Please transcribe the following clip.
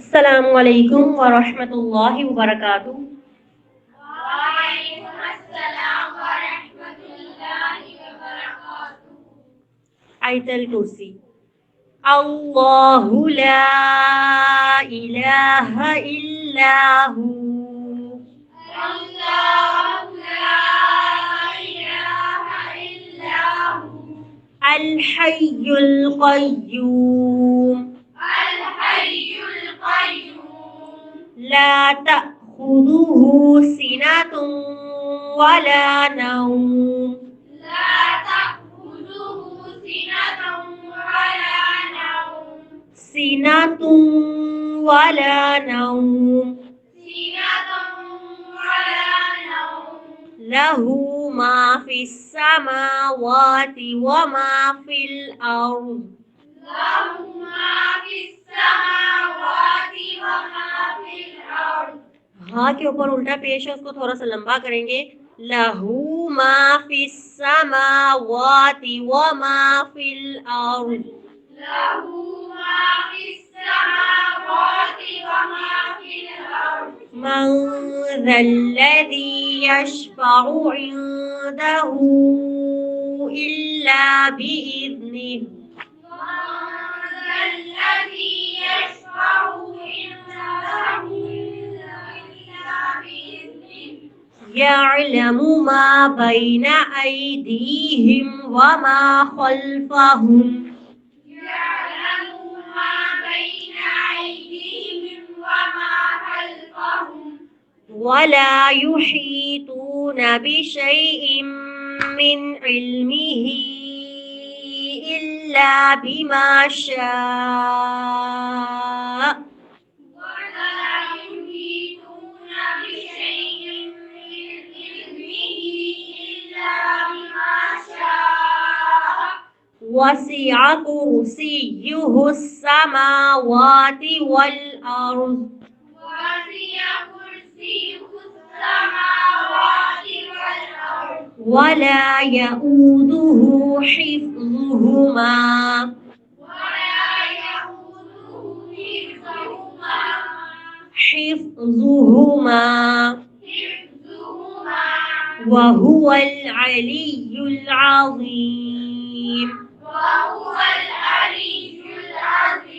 अस्सलामु अलैकुम व रहमतुल्लाहि व बरकातुहू। वालेकुम अस्सलाम व रहमतुल्लाहि व बरकातुहू। आयतल कुर्सी। अल्लाहु ला इलाहा इल्लाहु अल्लाहु ला इलाहा इल्ला हु अल हय्युल क़य्यूम अल हय्युल क़य्यूम ला तअख़ुज़ुहु सिनतुन वला नौम ला तअख़ुज़ुहु सिनतुन वला नौम सिनतुन वला नौम सिनतुन वला नौम लहू मा फिस समावाति व मा फिल अर्ज़ लहु मा फिस समावाति व मा फिल अर्ज़। हाँ के ऊपर उल्टा पेश है, उसको थोड़ा सा लंबा करेंगे। लहू मा फिस समावाति व मा फिल अर्ज़ लहु मा फिस समावाति व मा फिल अर्ज़। मन ज़ल्लज़ी यशफ़अु इंदहु इल्ला बिइज़्निहि الذي يشفع عنده إلا بإذنه يعلم ما بين أيديهم وما خلفهم يعلم ما بين أيديهم وما خلفهم ولا يحيطون بشيء من علمه إلا بما شاء ولا يحيطون بشيء من علمه إلا بما شاء وسع كرسيه السماوات والأرض وسع كرسيه السماوات والأرض ولا يؤوده حفظهما ولا يئوده حفظهما حفظهما وهو العلي العظيم وهو العلي العظيم.